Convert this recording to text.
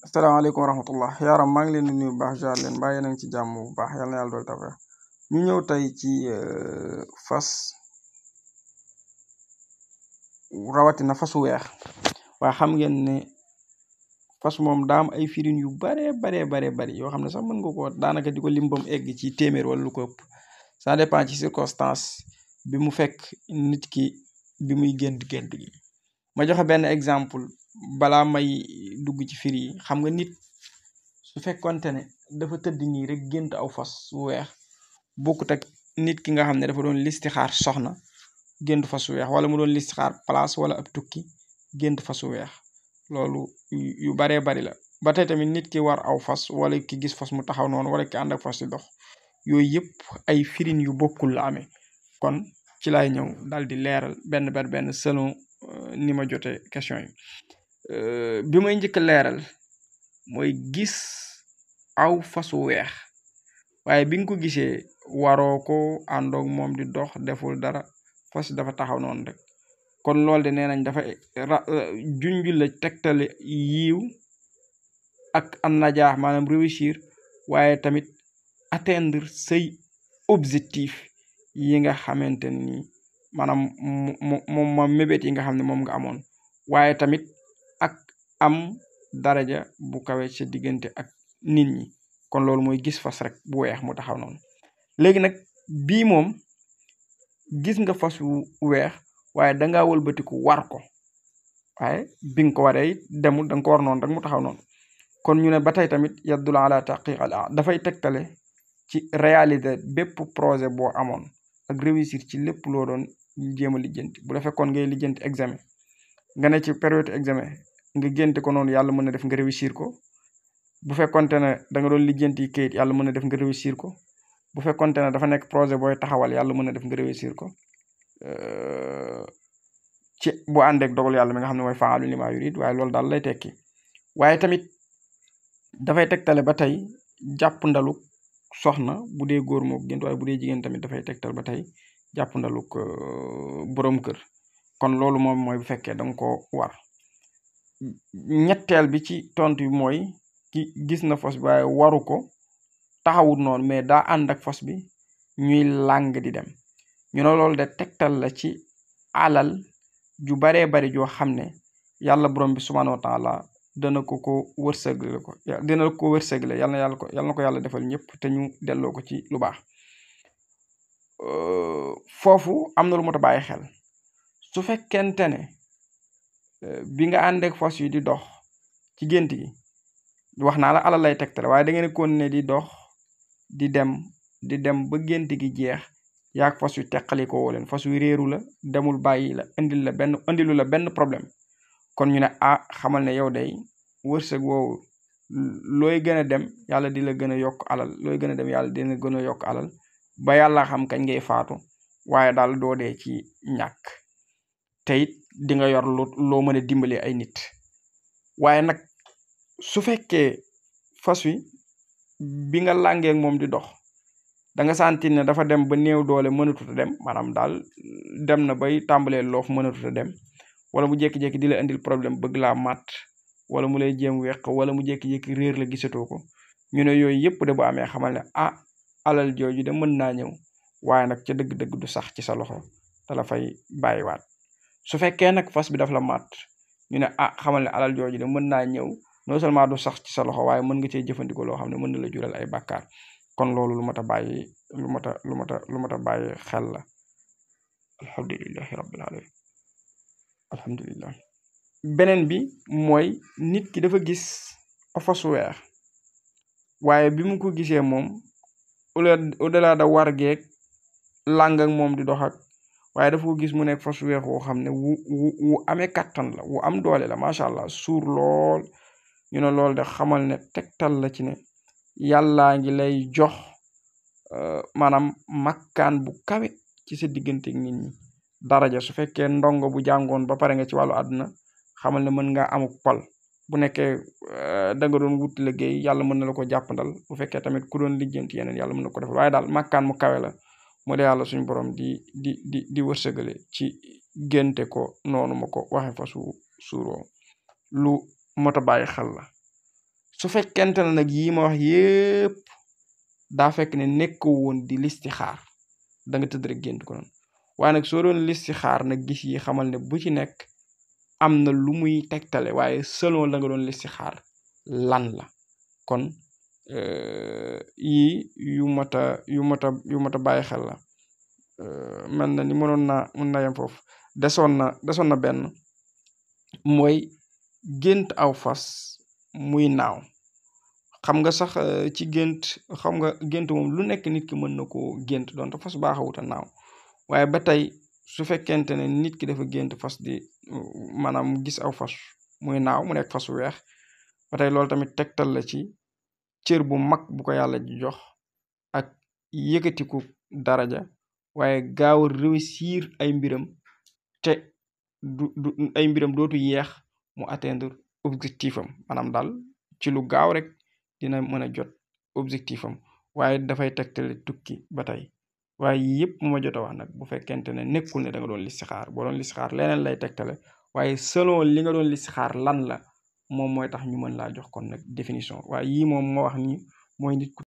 asalaamaaleykum wa rahmatullah yaaram maa ngi leen di nuyu bu baax jaar leen mbaa yéen a ngi ci jàmm bu baax yal na yàlla dool tawfeex ñu ñëw tey ci fas rawatina fasu weex waaye xam ngeen ne fas moom daa am ay firin yu bari yoo xam ne sax mën nga ko daanaka di ko limbam egg ci téeméer wala lu ko ëpp ça dépend ci circonstance bi mu fekk nit ki bi muy gént gi ma joxe benn exemple balaa may dugg ci firi yi xam nga nit su fekkonte ne dafa tëdd nii rek gént aw fas wu weex bokkut ak nit ki nga xam ne dafa doon listixaar soxna gént fas wu weex wala mu doon listixaar place wala ab tukki gént fas wu weex loolu yu baree bari la ba tey tamit nit ki war aw fas wala ki gis fas mu taxaw noonu wala ki ànd ak fas di dox yooyu yëpp ay firin yu bokkul la amee kon ci laay ñëw daal di leeral benn selon ni ma jotee question yi bi may njëkk leeral mooy gis aw fas wu weex waaye bi nga ko gisee waroo ko àndoog moom di dox deful dara fas dafa taxaw noonu rek kon loolu de nee nañ dafa junju la tegtale yiiw ak an najaax maanaam réussir waaye tamit atteindre say objectif yi nga xamante ni maanaam moom mébét yi nga xam ne moom nga amoon waaye tamit ak am daraja bu kawe sa diggante ak nit ñi kon loolu mooy gis fas rek bu weex mu taxaw noonu léegi nag bii moom gis nga fas wu weex waaye dangaa wëlbatiku war ko waaye bi nga ko waree demul da nga ko war noonu rek mu taxaw noonu kon ñu ne ba tey tamit yaddul ala taqiq al dafay tegtale ci réalité bépp projet boo amoon ak réussir ci lépp loo doon jéem a lijjanti bu la fekkoon ngay lijjanti examen nga ne ci période examen nga génte ko noonu yàlla mën na def nga réussir ko bu fekkonte ne da nga doon lijjanti kayit yàlla mën na def nga réussir ko bu fekkonte ne dafa nekk projet booy taxawal yàlla mën na def nga réussir ko ci bu àndeek dogal yàlla mi nga xam ne mooy faalu li maa yurid waaye loolu daal lay tekki waaye tamit dafay tegtale ba tey jàpp ndalu soxna bu dee góor moo gént waaye bu dee jigéen tamit dafay tegtal ba tey jàpp ndaluk borom kër kon loolu moom mooy bu fekkee danga ko war ñetteel bi ci tontu bi mooy ki gis na fas bi waaye waru ko taxawut noonu mais daa ànd ak fas bi ñuy làng di dem ñu ne loolu de tegtal la ci alal ju baree bari joo xam ne yàlla borom bi subhanahu wa taala dana ko wërsëgle ko dina ko wërsëgle yàlla na ko yàlla defal ñëpp te ñu delloo ko ci lu baax foofu am na lu mot a bàyyi xel su fekkente ne bi nga àndeek fas yi di dox ci gént gi wax naa la alal lay tegtale waaye da ngeen continuer di dox di dem ba gént gi jeex yaag fas yu teqali ko woo leen fas yu réeru la demul bàyyi la indilu la benn problème kon ñu ne xamal ne yow day wërsëg woowu looy gën a dem yàlla di la gën a yokk alal looy gën a dem yàlla dina gën a yokk alal ba yàlla xam kañ ngay faatu waaye daal doo dee ci ñàkk te it di nga yor loo mën a dimbali ay nit waaye nag su fekkee fas wi bi nga làngeek moom di dox da nga sentir ne dafa dem ba néew doole mënatut a dem maanaam daal dem na bay tàmbalee loof mënatut a dem wala mu jékki-jékki di la indil problème bëgg laa mat wala mu lay jéem weq wala mu jékki-jékki réer la gisatoo ko ñu ne yooyu yëpp de bu amee xamal ne alal jooju de mën naa ñëw waaye nag ca dëgg-dëgg du sax ci sa loxo te la fay bàyyiwaat su fekkee nag fas bi daf la mat ñu ne xamal ne alal jooju de mën naa ñëw non seulement du sax ci sa loxo waaye mën nga cee jëfandikoo loo xam ne mën na la jural ay bàkkaar kon loolu lu mat a bàyyi lu mat a bàyyi xel la alhamdulillahi rabbil alamin alhamdulillah beneen bi mooy nit ki dafa gis fas weex waaye bi mu ko gisee moom au delà da war geeg làng ak moom di dox ak waaye dafa ko gis mu nekk fas weex woo xam ne wu amee kattan la wu am doole la macha allah suur lool ñu ne loolu de xamal ne tegtal la ci ne yàllaa ngi lay jox maanaam makkaan bu kawe ci sa diggante ak nit ñi daraja su fekkee ndongo bu jàngoon ba pare nga ci wàllu àdduna xamal ne mën nga amuk pal bu nekkee da nga doon wut liggéey yàlla mën na la ko jàppandal bu fekkee tamit ku doon lijjanti yeneen yàlla mën na ko defal waaye daal makkaan mu kawe la mu de yàlla suñu borom di wërsëgale ci génte ko noonu ma ko waxe fa suuroo lu mot a bàyyi xel la su fekkente ne nag yii ma wax yépp daa fekk ne nekkoo woon di listixaar da nga tëdd rek gént ko noonu waaye nag soo doon listixaar nag gis yi xamal ne bu ci nekk am na lu muy tegtale waaye selon la nga doon listixaar lan la kon yii yu mata bàyyi xel la mel na ni mën na yem foofu desoon na benn mooy gént aw fas muy naaw xam nga sax ci gént xam nga gént moom lu nekk nit ki mën na koo gént donte fas baaxawut a naaw waaye ba tey su fekkente ne nit ki dafa gént fas di maanaam gis aw fas muy naaw mu nekk fas wu weex ba tey loolu tamit tegtal la ci cër bu mag bu ko yàlla ji jox ak yëkkatiku daraja waaye gaaw a réussir ay mbiram te ay mbiram dootu yeex mu atteindre objectif am maanaam daal ci lu gaaw rek dina mën a jot objectif am waaye dafay tegtale tukki ba tey waaye yëpp mu ma jot a wax nag bu fekkente ne nekkul ne da nga doon listixaar boo doon listixaar leneen lay tegtale waaye selon li nga doon listixaar lan la moom mooy tax ñu mën laa jox kon nag définition waaye yii moom moo wax ni mooy nit ku